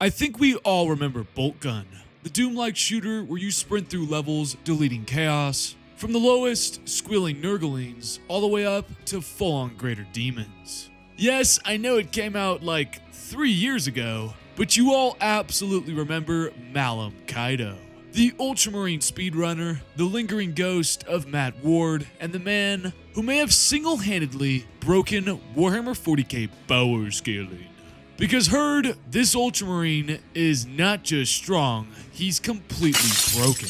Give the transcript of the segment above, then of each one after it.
I think we all remember Boltgun, the Doom-like shooter where you sprint through levels deleting chaos, from the lowest, squealing Nurglings, all the way up to full-on Greater Daemons. Yes, I know it came out like 3 years ago, but you all absolutely remember Malum Caedo, the Ultramarine speedrunner, the lingering ghost of Matt Ward, and the man who may have single-handedly broken Warhammer 40K Powerscaling. Because heard, this Ultramarine is not just strong, he's completely broken.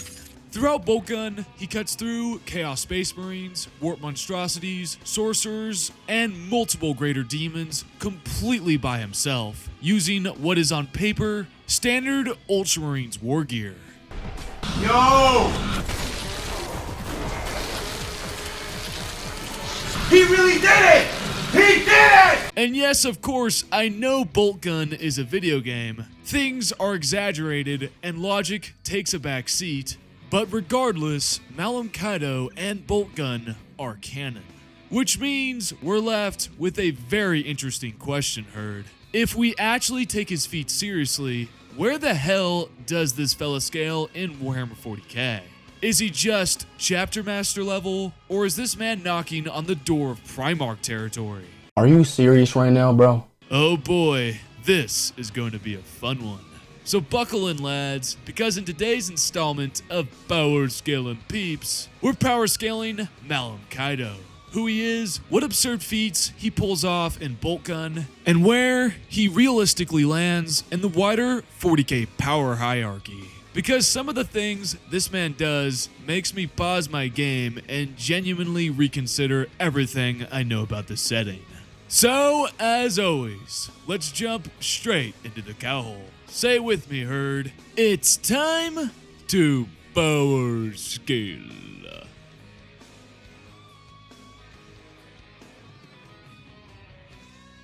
Throughout Boltgun, he cuts through Chaos Space Marines, Warp Monstrosities, Sorcerers, and multiple Greater Daemons completely by himself, using what is on paper standard Ultramarines wargear. Yo! He really did it! He did it! And yes, of course, I know Boltgun is a video game. Things are exaggerated and logic takes a back seat. But regardless, Malum Caedo and Boltgun are canon. Which means we're left with a very interesting question, Herd. If we actually take his feats seriously, where the hell does this fella scale in Warhammer 40K? Is he just chapter master level, or is this man knocking on the door of Primarch territory? Are you serious right now, bro? Oh boy, this is going to be a fun one. So buckle in, lads, because in today's installment of Powerscaling Peeps, we're powerscaling Malum Caedo. Who he is, what absurd feats he pulls off in Boltgun, and where he realistically lands in the wider 40k power hierarchy. Because some of the things this man does makes me pause my game and genuinely reconsider everything I know about the setting. So, as always, let's jump straight into the cowhole. Say it with me, Herd. It's time to powerscale.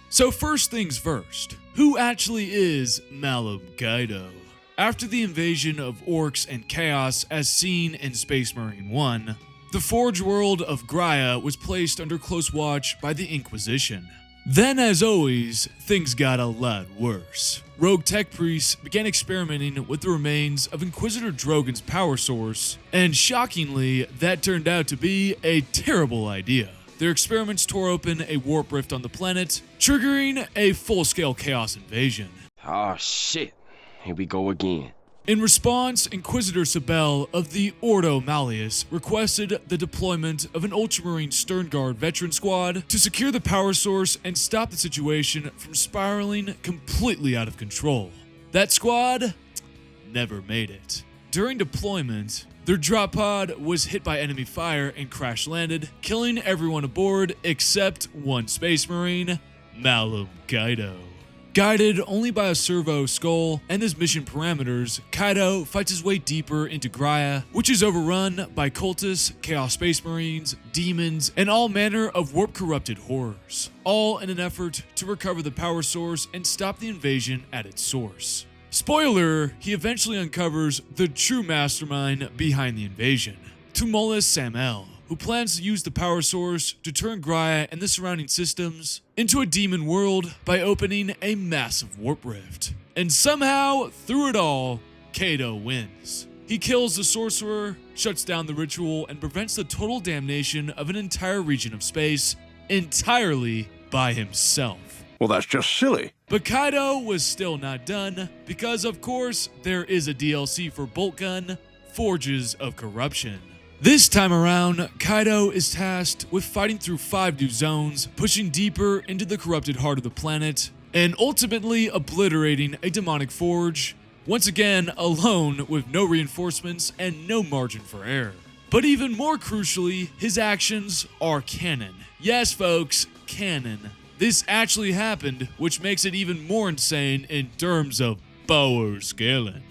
So first things first, who actually is Malum Caedo? After the invasion of orcs and chaos as seen in Space Marine 1, the Forge world of Graia was placed under close watch by the Inquisition. Then, as always, things got a lot worse. Rogue tech priests began experimenting with the remains of Inquisitor Drogon's power source, and shockingly, that turned out to be a terrible idea. Their experiments tore open a warp rift on the planet, triggering a full-scale chaos invasion. Oh shit, here we go again. In response, Inquisitor Sabel of the Ordo Malleus requested the deployment of an Ultramarine Stern Guard veteran squad to secure the power source and stop the situation from spiraling completely out of control. That squad never made it. During deployment, their drop pod was hit by enemy fire and crash landed, killing everyone aboard except one Space Marine, Malum Caedo. Guided only by a servo skull and his mission parameters, Caedo fights his way deeper into Graia, which is overrun by cultists, Chaos Space Marines, demons, and all manner of warp-corrupted horrors, all in an effort to recover the power source and stop the invasion at its source. Spoiler, he eventually uncovers the true mastermind behind the invasion, Tumulus Samel, who plans to use the power source to turn Graia and the surrounding systems into a demon world by opening a massive warp rift. And somehow, through it all, Caedo wins. He kills the sorcerer, shuts down the ritual, and prevents the total damnation of an entire region of space entirely by himself. Well, that's just silly. But Caedo was still not done, because of course, there is a DLC for Boltgun, Forges of Corruption. This time around, Caedo is tasked with fighting through 5 new zones, pushing deeper into the corrupted heart of the planet, and ultimately obliterating a demonic forge, once again alone with no reinforcements and no margin for error. But even more crucially, his actions are canon. Yes, folks, canon. This actually happened, which makes it even more insane in terms of powerscaling.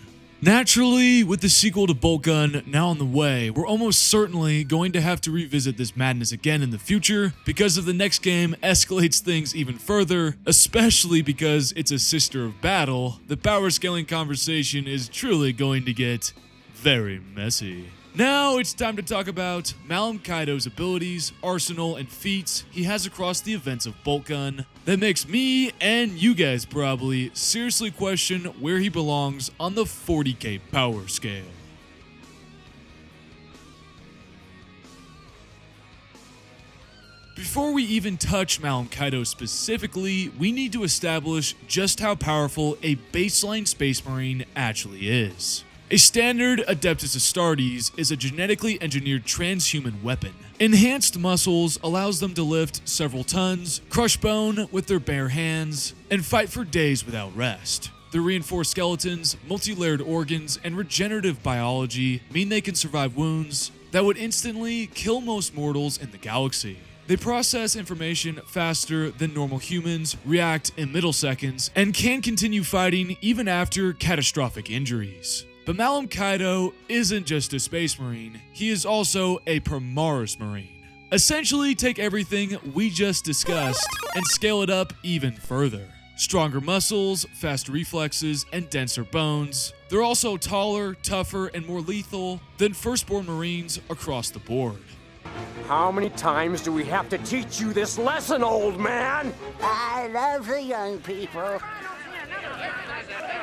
Naturally, with the sequel to Boltgun now on the way, we're almost certainly going to have to revisit this madness again in the future, because if the next game escalates things even further, especially because it's a sister of battle, the powerscaling conversation is truly going to get very messy. Now it's time to talk about Malum Caedo's abilities, arsenal, and feats he has across the events of Boltgun that makes me, and you guys probably, seriously question where he belongs on the 40k power scale. Before we even touch Malum Caedo specifically, we need to establish just how powerful a baseline Space Marine actually is. A standard Adeptus Astartes is a genetically engineered transhuman weapon. Enhanced muscles allows them to lift several tons, crush bone with their bare hands, and fight for days without rest. Their reinforced skeletons, multi-layered organs, and regenerative biology mean they can survive wounds that would instantly kill most mortals in the galaxy. They process information faster than normal humans, react in milliseconds, and can continue fighting even after catastrophic injuries. But Malum Caedo isn't just a Space Marine, he is also a Primaris Marine. Essentially, take everything we just discussed and scale it up even further. Stronger muscles, faster reflexes, and denser bones. They're also taller, tougher, and more lethal than Firstborn Marines across the board. How many times do we have to teach you this lesson, old man? I love the young people.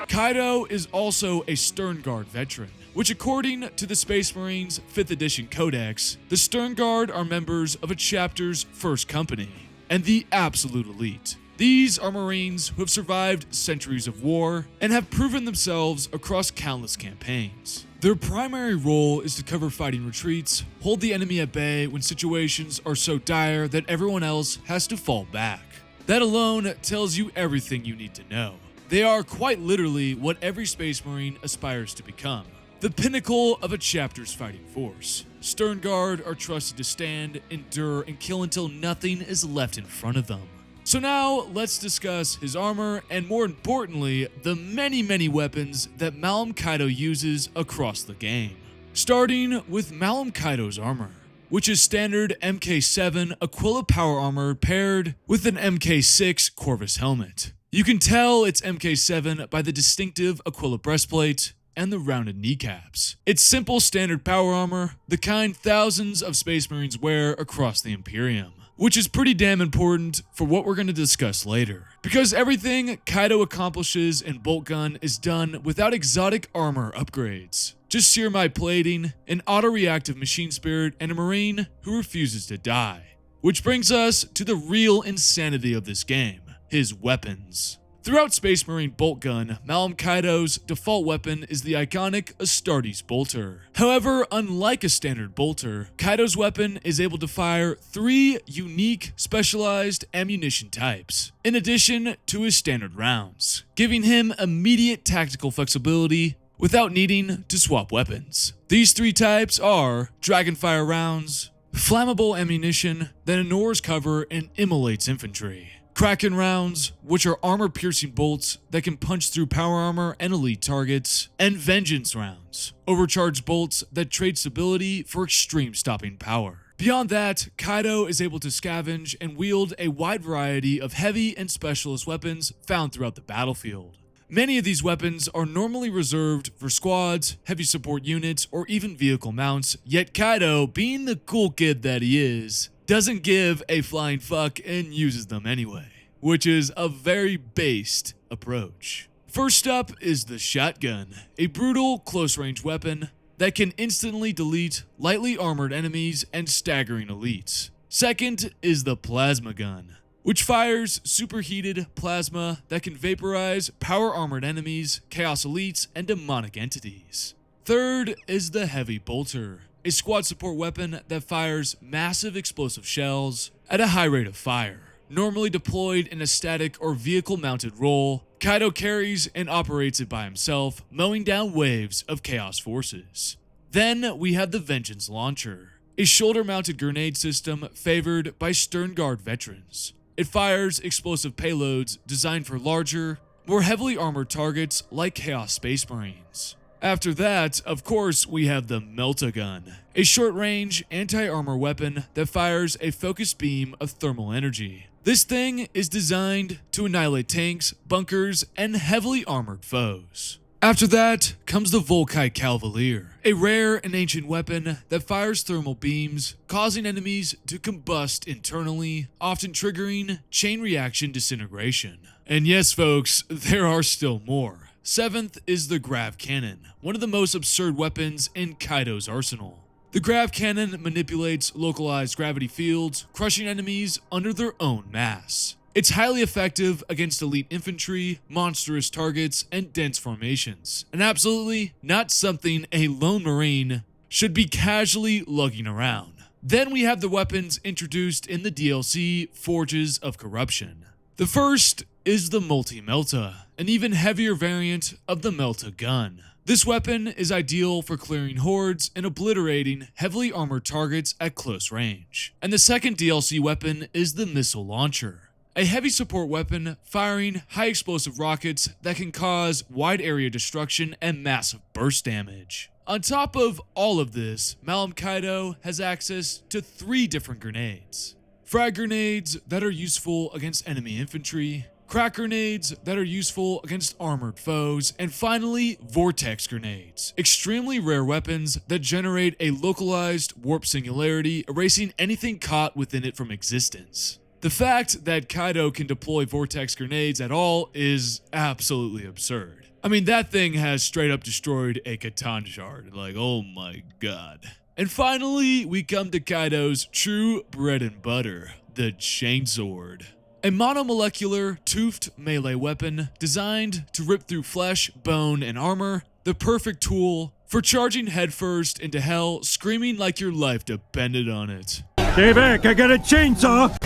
Caedo is also a Stern Guard veteran, which according to the Space Marines 5th edition Codex, the Stern Guard are members of a chapter's first company, and the absolute elite. These are Marines who have survived centuries of war and have proven themselves across countless campaigns. Their primary role is to cover fighting retreats, hold the enemy at bay when situations are so dire that everyone else has to fall back. That alone tells you everything you need to know. They are quite literally what every Space Marine aspires to become, the pinnacle of a chapter's fighting force. Stern Guard are trusted to stand, endure, and kill until nothing is left in front of them. So now, let's discuss his armor, and more importantly, the many weapons that Malum Caedo uses across the game. Starting with Malum Caedo's armor, which is standard MK7 Aquila power armor paired with an MK6 Corvus helmet. You can tell it's MK7 by the distinctive Aquila breastplate and the rounded kneecaps. It's simple standard power armor, the kind thousands of Space Marines wear across the Imperium, which is pretty damn important for what we're going to discuss later. Because everything Caedo accomplishes in Boltgun is done without exotic armor upgrades. Just Ceramite plating, an auto-reactive machine spirit, and a Marine who refuses to die. Which brings us to the real insanity of this game. His weapons. Throughout Space Marine Boltgun, Malum Caedo's default weapon is the iconic Astartes bolter. However, unlike a standard bolter, Caedo's weapon is able to fire 3 unique specialized ammunition types, in addition to his standard rounds, giving him immediate tactical flexibility without needing to swap weapons. These 3 types are Dragonfire rounds, flammable ammunition that ignores cover and immolates infantry, Kraken rounds, which are armor-piercing bolts that can punch through power armor and elite targets, and Vengeance rounds, overcharged bolts that trade stability for extreme stopping power. Beyond that, Caedo is able to scavenge and wield a wide variety of heavy and specialist weapons found throughout the battlefield. Many of these weapons are normally reserved for squads, heavy support units, or even vehicle mounts, yet Caedo, being the cool kid that he is, doesn't give a flying fuck and uses them anyway, which is a very based approach. First up is the shotgun, a brutal close-range weapon that can instantly delete lightly armored enemies and staggering elites. Second is the plasma gun, which fires superheated plasma that can vaporize power-armored enemies, chaos elites, and demonic entities. Third is the heavy bolter, a squad support weapon that fires massive explosive shells at a high rate of fire. Normally deployed in a static or vehicle-mounted role, Caedo carries and operates it by himself, mowing down waves of chaos forces. Then we have the Vengeance Launcher, a shoulder-mounted grenade system favored by Stern Guard veterans. It fires explosive payloads designed for larger, more heavily armored targets like Chaos Space Marines. After that, of course, we have the Meltagun, a short-range anti-armor weapon that fires a focused beam of thermal energy. This thing is designed to annihilate tanks, bunkers, and heavily armored foes. After that comes the Volkite Cavalier, a rare and ancient weapon that fires thermal beams, causing enemies to combust internally, often triggering chain reaction disintegration. And yes folks, there are still more. 7th is the Grav Cannon, one of the most absurd weapons in Caedo's arsenal. The Grav Cannon manipulates localized gravity fields, crushing enemies under their own mass. It's highly effective against elite infantry, monstrous targets, and dense formations, and absolutely not something a lone marine should be casually lugging around. Then we have the weapons introduced in the DLC Forges of Corruption. The first is the Multi-Melta, an even heavier variant of the Melta gun. This weapon is ideal for clearing hordes and obliterating heavily armored targets at close range. And the second DLC weapon is the Missile Launcher, a heavy support weapon firing high explosive rockets that can cause wide area destruction and massive burst damage. On top of all of this, Malum Caedo has access to 3 different grenades. Frag grenades that are useful against enemy infantry, crack grenades that are useful against armored foes, and finally, vortex grenades, extremely rare weapons that generate a localized warp singularity, erasing anything caught within it from existence. The fact that Caedo can deploy vortex grenades at all is absolutely absurd. I mean, that thing has straight up destroyed a Catan shard, like, oh my god. And finally, we come to Caedo's true bread and butter, the Chainsword. A monomolecular, toothed melee weapon designed to rip through flesh, bone, and armor, the perfect tool for charging headfirst into hell, screaming like your life depended on it. Stay back, I got a chainsaw!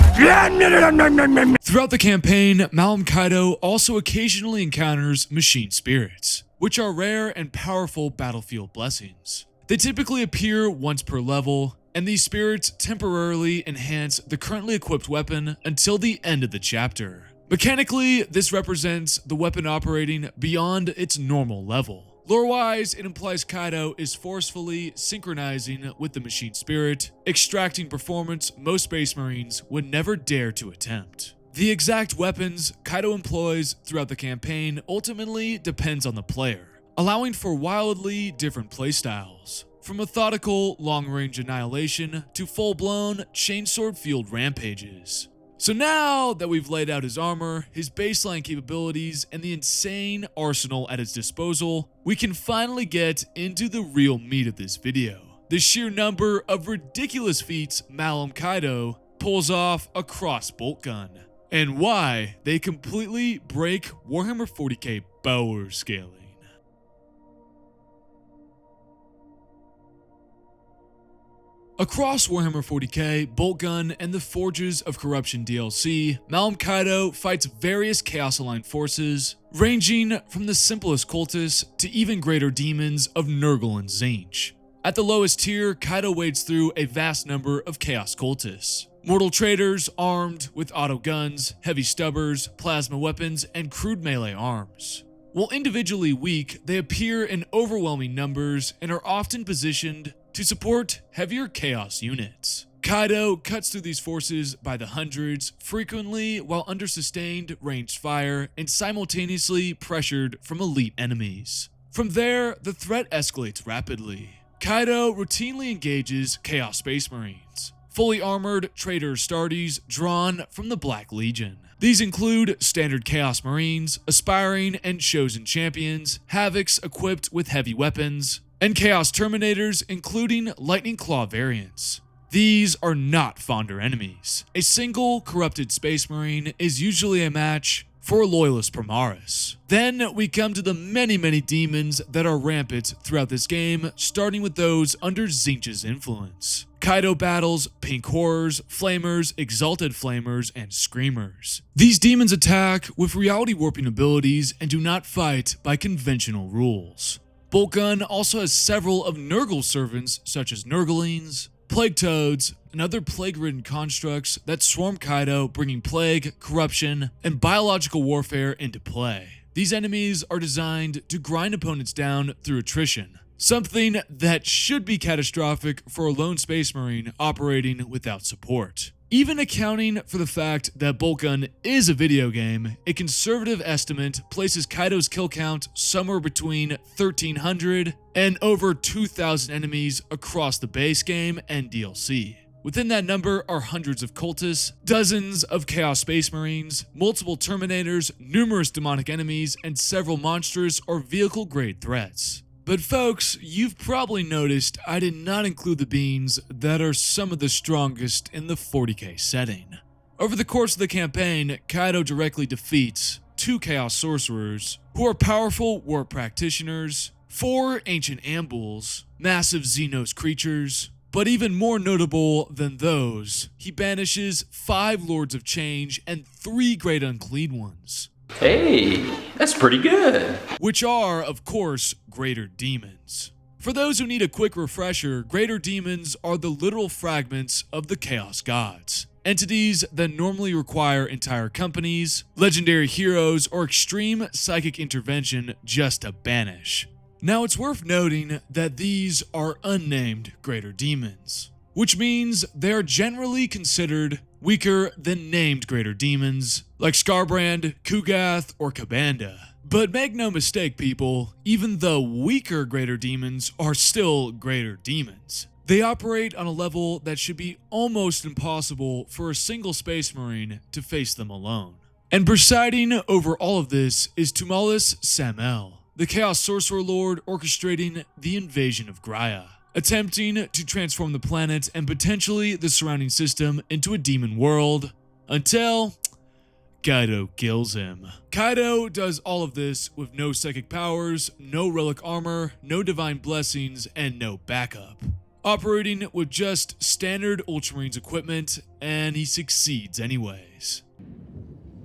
Throughout the campaign, Malum Caedo also occasionally encounters machine spirits, which are rare and powerful battlefield blessings. They typically appear once per level, and these spirits temporarily enhance the currently equipped weapon until the end of the chapter. Mechanically, this represents the weapon operating beyond its normal level. Lore-wise, it implies Caedo is forcefully synchronizing with the machine spirit, extracting performance most Space Marines would never dare to attempt. The exact weapons Caedo employs throughout the campaign ultimately depends on the player, allowing for wildly different playstyles, from methodical long-range annihilation to full-blown chainsword-fueled rampages. So now that we've laid out his armor, his baseline capabilities, and the insane arsenal at his disposal, we can finally get into the real meat of this video. The sheer number of ridiculous feats Malum Caedo pulls off across Boltgun, and why they completely break Warhammer 40K power scaling. Across Warhammer 40K, Boltgun, and the Forges of Corruption DLC, Malum Caedo fights various Chaos-aligned forces, ranging from the simplest cultists to even Greater Daemons of Nurgle and Tzeentch. At the lowest tier, Caedo wades through a vast number of Chaos cultists, mortal traitors armed with auto guns, heavy stubbers, plasma weapons, and crude melee arms. While individually weak, they appear in overwhelming numbers and are often positioned to support heavier Chaos units. Caedo cuts through these forces by the hundreds, frequently while under sustained ranged fire and simultaneously pressured from elite enemies. From there, the threat escalates rapidly. Caedo routinely engages Chaos Space Marines, fully armored Traitor Astartes drawn from the Black Legion. These include standard Chaos Marines, aspiring and chosen champions, Havocs equipped with heavy weapons, and Chaos Terminators, including Lightning Claw variants. These are not fonder enemies. A single corrupted Space Marine is usually a match for a loyalist Primaris. Then we come to the many demons that are rampant throughout this game, starting with those under Tzeentch's influence. Caedo battles Pink Horrors, Flamers, Exalted Flamers, and Screamers. These demons attack with reality warping abilities and do not fight by conventional rules. Boltgun also has several of Nurgle's servants, such as Nurglings, Plague Toads, and other plague-ridden constructs that swarm Caedo, bringing plague, corruption, and biological warfare into play. These enemies are designed to grind opponents down through attrition, something that should be catastrophic for a lone Space Marine operating without support. Even accounting for the fact that Boltgun is a video game, a conservative estimate places Caedo's kill count somewhere between 1,300 and over 2,000 enemies across the base game and DLC. Within that number are hundreds of cultists, dozens of Chaos Space Marines, multiple Terminators, numerous demonic enemies, and several monstrous or vehicle-grade threats. But folks, you've probably noticed I did not include the beings that are some of the strongest in the 40k setting. Over the course of the campaign, Caedo directly defeats 2 Chaos Sorcerers, who are powerful warp practitioners, 4 ancient ambuls, massive Xenos creatures, but even more notable than those, he banishes 5 Lords of Change and 3 Great Unclean Ones. Hey, that's pretty good. Which are, of course, Greater Daemons. For those who need a quick refresher, Greater Daemons are the literal fragments of the Chaos Gods. Entities that normally require entire companies, legendary heroes, or extreme psychic intervention just to banish. Now it's worth noting that these are unnamed Greater Daemons, which means they are generally considered weaker than named Greater Daemons, like Skarbrand, Kugath, or Kabanda. But make no mistake, people, even the weaker Greater Daemons are still Greater Daemons. They operate on a level that should be almost impossible for a single Space Marine to face them alone. And presiding over all of this is Tumalis Samel, the Chaos Sorcerer Lord orchestrating the invasion of Graia, attempting to transform the planet and potentially the surrounding system into a demon world, until Caedo kills him. Caedo does all of this with no psychic powers, no relic armor, no divine blessings, and no backup. Operating with just standard Ultramarines equipment, and he succeeds anyways.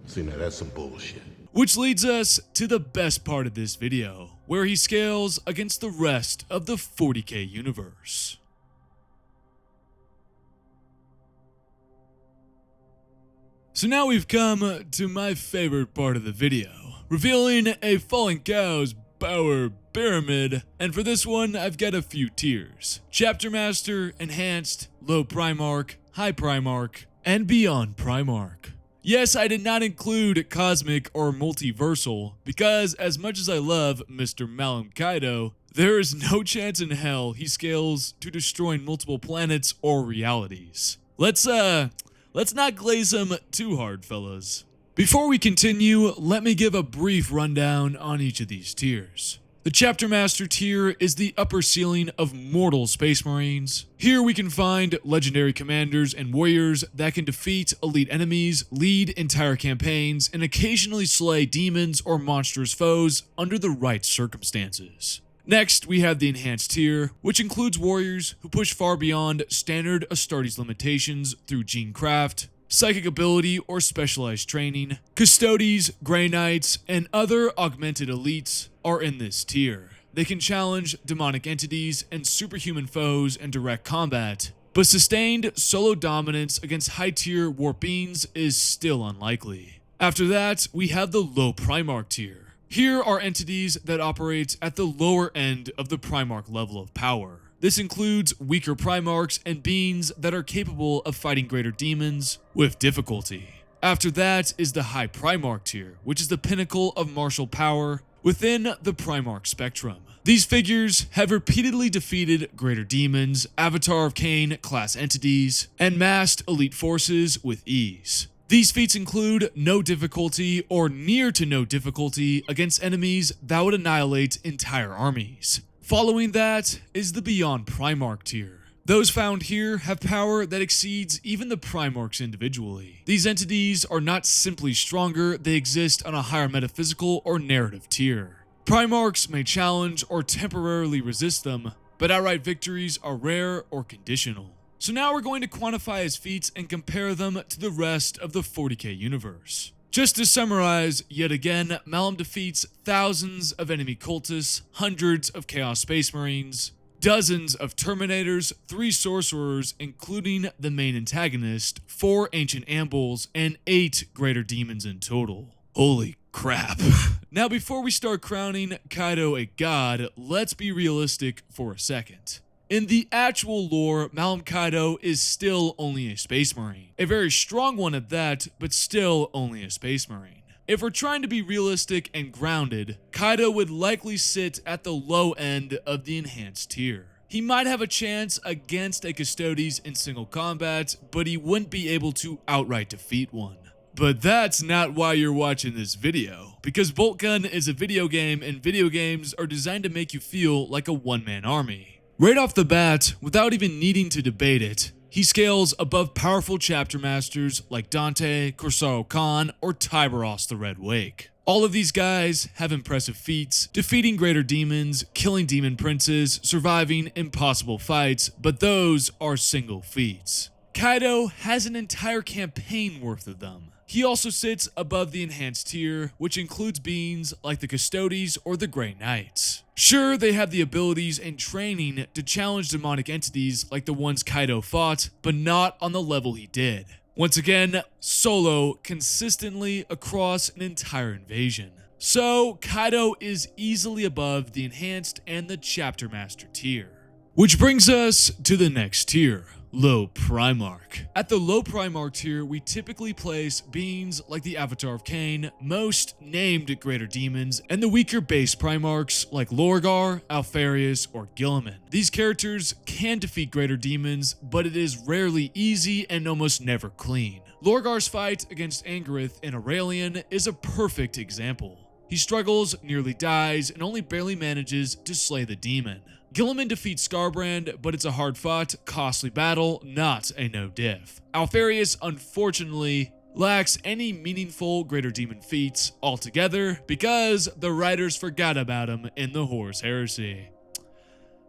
See, now that's some bullshit. Which leads us to the best part of this video, where he scales against the rest of the 40k universe. So now we've come to my favorite part of the video, revealing a Fallen Cow's power pyramid, and for this one I've got a few tiers: Chapter Master, Enhanced, Low Primarch, High Primarch, and Beyond Primarch. Yes, I did not include Cosmic or Multiversal, because as much as I love Mr.Malum Caedo, there is no chance in hell he scales to destroying multiple planets or realities. Let's not glaze him too hard, fellas. Before we continue, let me give a brief rundown on each of these tiers. The Chapter Master tier is the upper ceiling of mortal Space Marines. Here we can find legendary commanders and warriors that can defeat elite enemies, lead entire campaigns, and occasionally slay demons or monstrous foes under the right circumstances. Next, we have the Enhanced tier, which includes warriors who push far beyond standard Astartes limitations through gene craft, psychic ability or specialized training. Custodes, Grey Knights, and other augmented elites are in this tier. They can challenge demonic entities and superhuman foes in direct combat, but sustained solo dominance against high-tier warp beings is still unlikely. After that, we have the Low Primarch tier. Here are entities that operate at the lower end of the Primarch level of power. This includes weaker Primarchs and beings that are capable of fighting Greater Daemons with difficulty. After that is the High Primarch tier, which is the pinnacle of martial power within the Primarch spectrum. These figures have repeatedly defeated Greater Daemons, Avatar of Cain class entities, and massed elite forces with ease. These feats include no difficulty or near to no difficulty against enemies that would annihilate entire armies. Following that is the Beyond Primarch tier. Those found here have power that exceeds even the Primarchs individually. These entities are not simply stronger, they exist on a higher metaphysical or narrative tier. Primarchs may challenge or temporarily resist them, but outright victories are rare or conditional. So now we're going to quantify his feats and compare them to the rest of the 40k universe. Just to summarize, yet again, Malum defeats thousands of enemy cultists, hundreds of Chaos Space Marines, dozens of Terminators, 3 Sorcerers, including the main antagonist, 4 Ancient Ambuls, and 8 Greater Daemons in total. Holy crap. Now before we start crowning Caedo a god, let's be realistic for a second. In the actual lore, Malum Caedo is still only a Space Marine. A very strong one at that, but still only a Space Marine. If we're trying to be realistic and grounded, Caedo would likely sit at the low end of the enhanced tier. He might have a chance against a Custodes in single combat, but he wouldn't be able to outright defeat one. But that's not why you're watching this video, because Boltgun is a video game and video games are designed to make you feel like a one-man army. Right off the bat, without even needing to debate it, he scales above powerful chapter masters like Dante, Corsaro Khan, or Tyberos the Red Wake. All of these guys have impressive feats, defeating Greater Demons, killing demon princes, surviving impossible fights, but those are single feats. Caedo has an entire campaign worth of them. He also sits above the enhanced tier, which includes beings like the Custodes or the Grey Knights. Sure, they have the abilities and training to challenge demonic entities like the ones Caedo fought, but not on the level he did. Once again, solo consistently across an entire invasion. So, Caedo is easily above the enhanced and the chapter master tier. Which brings us to the next tier, Low Primarch. At the Low Primarch tier, we typically place beings like the Avatar of Cain, most named Greater Demons, and the weaker base Primarchs like Lorgar, Alfarius, or Guilliman. These characters can defeat Greater Demons, but it is rarely easy and almost never clean. Lorgar's fight against Angarith in Aurelian is a perfect example. He struggles, nearly dies, and only barely manages to slay the demon. Guilliman defeats Skarbrand, but it's a hard-fought, costly battle, not a no-diff. Alfarius, unfortunately, lacks any meaningful Greater Demon feats altogether because the writers forgot about him in the Horus Heresy.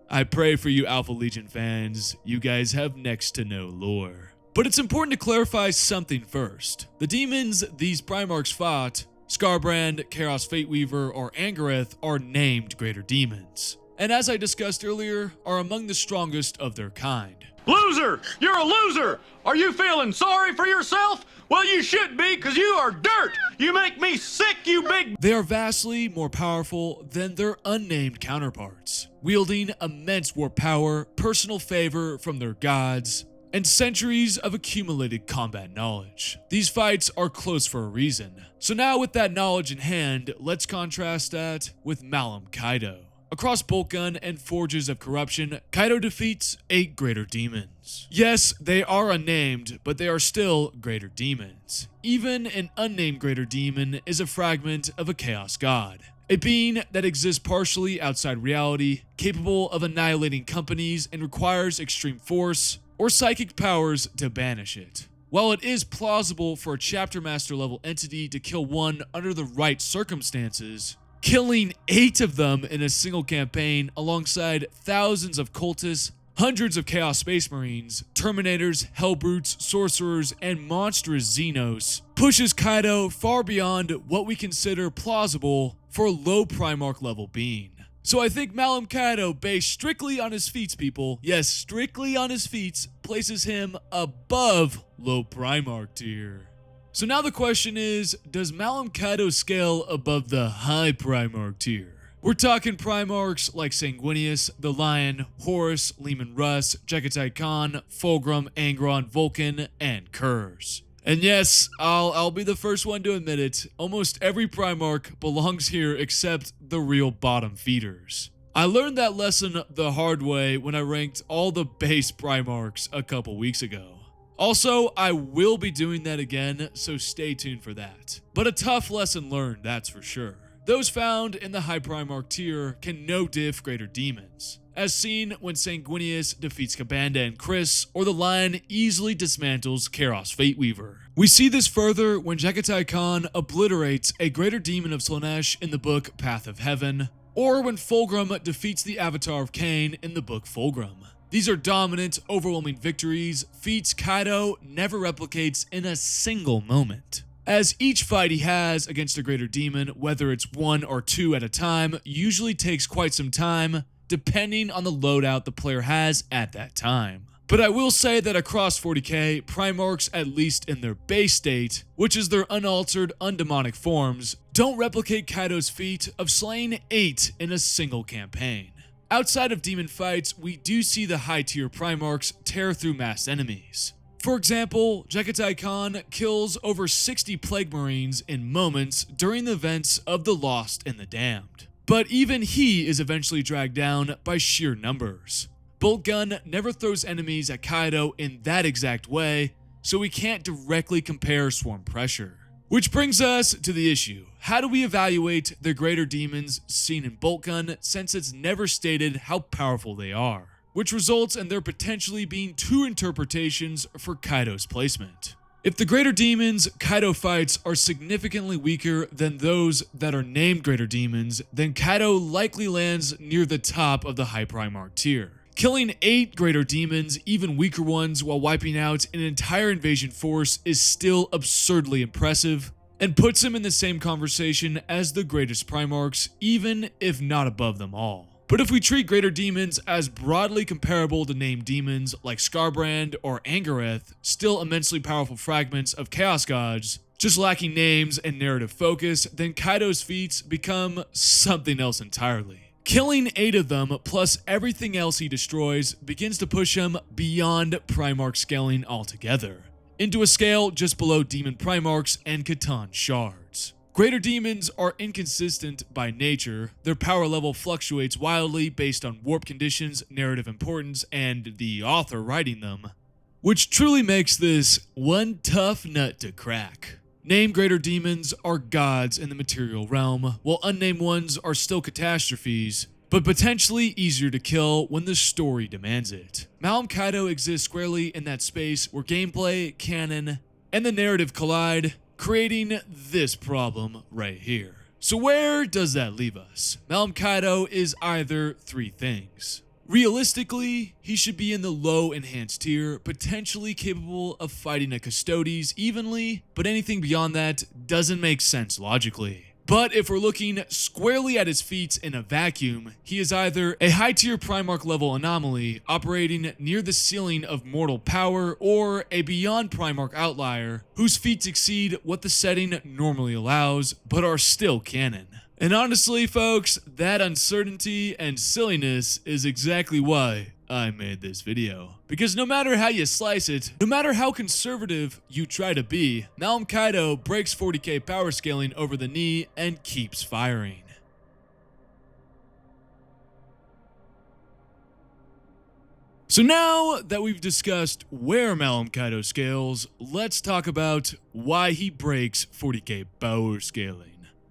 I pray for you Alpha Legion fans, you guys have next to no lore. But it's important to clarify something first. The demons these Primarchs fought, Skarbrand, Chaos Fateweaver, or Angarith, are named Greater Demons, and as I discussed earlier, are among the strongest of their kind. Loser! You're a loser! Are you feeling sorry for yourself? Well, you should be, because you are dirt! You make me sick, you big... They are vastly more powerful than their unnamed counterparts, wielding immense war power, personal favor from their gods, and centuries of accumulated combat knowledge. These fights are close for a reason. So now with that knowledge in hand, let's contrast that with Malum Caedo. Across Boltgun and Forges of Corruption, Caedo defeats 8 Greater Demons. Yes, they are unnamed, but they are still Greater Demons. Even an unnamed Greater Demon is a fragment of a Chaos God, a being that exists partially outside reality, capable of annihilating companies and requires extreme force or psychic powers to banish it. While it is plausible for a chapter master level entity to kill one under the right circumstances, killing 8 of them in a single campaign alongside thousands of cultists, hundreds of Chaos Space Marines, Terminators, Hellbrutes, Sorcerers, and monstrous Xenos pushes Caedo far beyond what we consider plausible for a low Primarch level being. So I think Malum Caedo, based strictly on his feats, people, yes, strictly on his feats, places him above Low Primarch tier. So now the question is, does Malum Caedo scale above the High Primarch tier? We're talking Primarchs like Sanguinius, the Lion, Horus, Leman Russ, Jekatai Khan, Fulgrim, Angron, Vulcan, and Kurz. And yes, I'll be the first one to admit it, almost every Primarch belongs here except the real bottom feeders. I learned that lesson the hard way when I ranked all the base Primarchs a couple weeks ago. Also, I will be doing that again, so stay tuned for that. But a tough lesson learned, that's for sure. Those found in the High Primarch tier can no-diff Greater Demons, as seen when Sanguinius defeats Kabanda and Chris, or the Lion easily dismantles Chaos Fateweaver. We see this further when Jekatai Khan obliterates a Greater Demon of Slaanesh in the book Path of Heaven, or when Fulgrim defeats the Avatar of Cain in the book Fulgrim. These are dominant, overwhelming victories, feats Caedo never replicates in a single moment, as each fight he has against a Greater Demon, whether it's 1 or 2 at a time, usually takes quite some time, depending on the loadout the player has at that time. But I will say that across 40k, Primarchs, at least in their base state, which is their unaltered, undemonic forms, don't replicate Caedo's feat of slaying 8 in a single campaign. Outside of demon fights, we do see the high tier Primarchs tear through massed enemies. For example, Jekatai Khan kills over 60 Plague Marines in moments during the events of the Lost and the Damned. But even he is eventually dragged down by sheer numbers. Boltgun never throws enemies at Caedo in that exact way, so we can't directly compare swarm pressure. Which brings us to the issue. How do we evaluate the Greater Daemons seen in Boltgun, since it's never stated how powerful they are? Which results in there potentially being two interpretations for Caedo's placement. If the Greater Daemons Caedo fights are significantly weaker than those that are named Greater Daemons, then Caedo likely lands near the top of the High Primarch tier. Killing 8 Greater Daemons, even weaker ones, while wiping out an entire invasion force is still absurdly impressive, and puts him in the same conversation as the greatest Primarchs, even if not above them all. But if we treat Greater Daemons as broadly comparable to named demons like Skarbrand or Angareth, still immensely powerful fragments of Chaos Gods, just lacking names and narrative focus, then Caedo's feats become something else entirely. Killing 8 of them, plus everything else he destroys, begins to push him beyond Primarch scaling altogether, into a scale just below Demon Primarchs and Catan Shards. Greater Daemons are inconsistent by nature. Their power level fluctuates wildly based on warp conditions, narrative importance, and the author writing them, which truly makes this one tough nut to crack. Named Greater Daemons are gods in the material realm, while unnamed ones are still catastrophes, but potentially easier to kill when the story demands it. Malum Caedo exists squarely in that space where gameplay, canon, and the narrative collide, creating this problem right here. So where does that leave us? Malum Caedo is either 3 things. Realistically, he should be in the low enhanced tier, potentially capable of fighting a Custodes evenly, but anything beyond that doesn't make sense logically. But if we're looking squarely at his feats in a vacuum, he is either a high tier Primarch level anomaly operating near the ceiling of mortal power, or a beyond Primarch outlier whose feats exceed what the setting normally allows, but are still canon. And honestly, folks, that uncertainty and silliness is exactly why I made this video. Because no matter how you slice it, no matter how conservative you try to be, Malum Caedo breaks 40k power scaling over the knee and keeps firing. So now that we've discussed where Malum Caedo scales, let's talk about why he breaks 40k power scaling.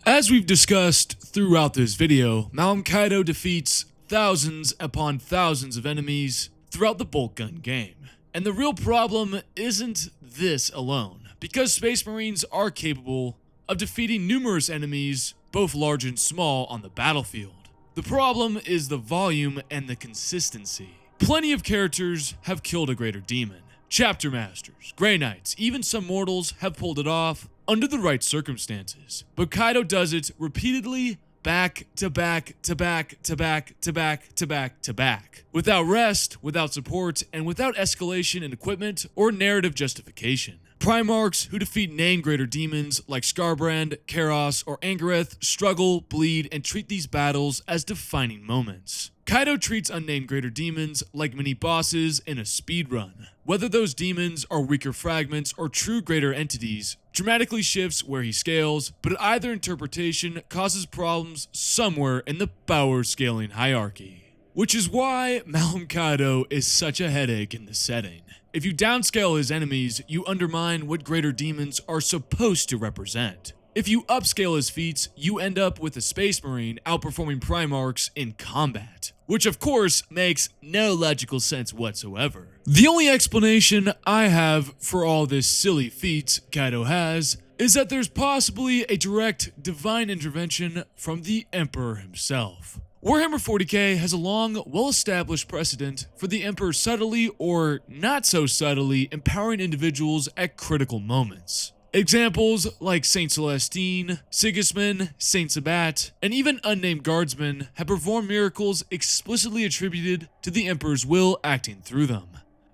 As we've discussed throughout this video, Malum Caedo defeats thousands upon thousands of enemies throughout the Boltgun game. And the real problem isn't this alone, because Space Marines are capable of defeating numerous enemies, both large and small, on the battlefield. The problem is the volume and the consistency. Plenty of characters have killed a Greater Daemon. Chapter Masters, Grey Knights, even some mortals have pulled it off under the right circumstances. But Caedo does it repeatedly, back to back to back to back to back to back to back, without rest, without support, and without escalation in equipment or narrative justification. Primarchs who defeat named Greater Daemons like Skarbrand, Karos, or Angareth struggle, bleed, and treat these battles as defining moments. Caedo treats unnamed Greater Daemons like mini-bosses in a speedrun. Whether those demons are weaker fragments or true greater entities dramatically shifts where he scales, but either interpretation causes problems somewhere in the power scaling hierarchy. Which is why Malum Caedo is such a headache in the setting. If you downscale his enemies, you undermine what Greater Daemons are supposed to represent. If you upscale his feats, you end up with a Space Marine outperforming Primarchs in combat, which of course makes no logical sense whatsoever. The only explanation I have for all this silly feat Caedo has is that there's possibly a direct divine intervention from the Emperor himself. Warhammer 40k has a long, well-established precedent for the Emperor subtly or not so subtly empowering individuals at critical moments. Examples like Saint Celestine, Sigismund, Saint Sabat, and even unnamed guardsmen have performed miracles explicitly attributed to the Emperor's will acting through them.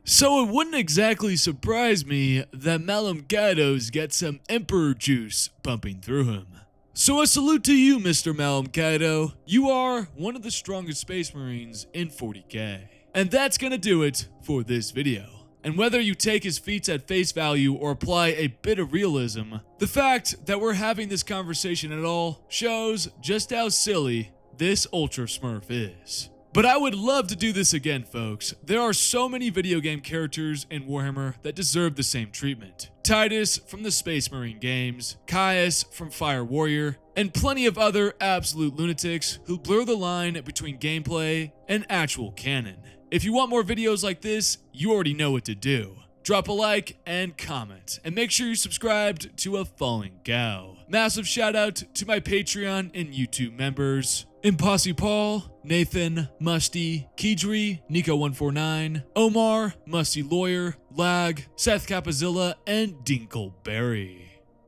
So it wouldn't exactly surprise me that Malum Caedo's got some Emperor juice pumping through him. So a salute to you, Mr.Malum Caedo. You are one of the strongest Space Marines in 40K. And that's gonna do it for this video. And whether you take his feats at face value or apply a bit of realism, the fact that we're having this conversation at all shows just how silly this Ultra Smurf is. But I would love to do this again, folks. There are so many video game characters in Warhammer that deserve the same treatment. Titus from the Space Marine games, Caius from Fire Warrior, and plenty of other absolute lunatics who blur the line between gameplay and actual canon. If you want more videos like this, you already know what to do. Drop a like and comment, and make sure you're subscribed to A Falling Cow. Massive shout out to my Patreon and YouTube members: Imposse Paul, Nathan, Musty, Keydri, Nico149, Omar, Musty Lawyer, Lag, Seth Capazilla, and Dinkleberry.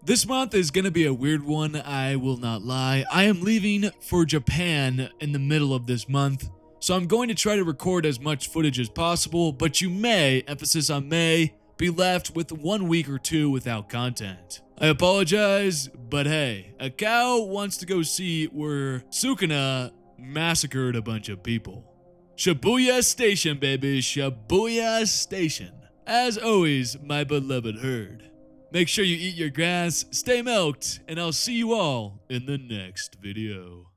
This month is gonna be a weird one, I will not lie. I am leaving for Japan in the middle of this month, so I'm going to try to record as much footage as possible, but you may, emphasis on may, be left with 1 week or 2 without content. I apologize, but hey, a cow wants to go see where Sukuna massacred a bunch of people. Shibuya Station, baby, Shibuya Station. As always, my beloved herd, make sure you eat your grass, stay milked, and I'll see you all in the next video.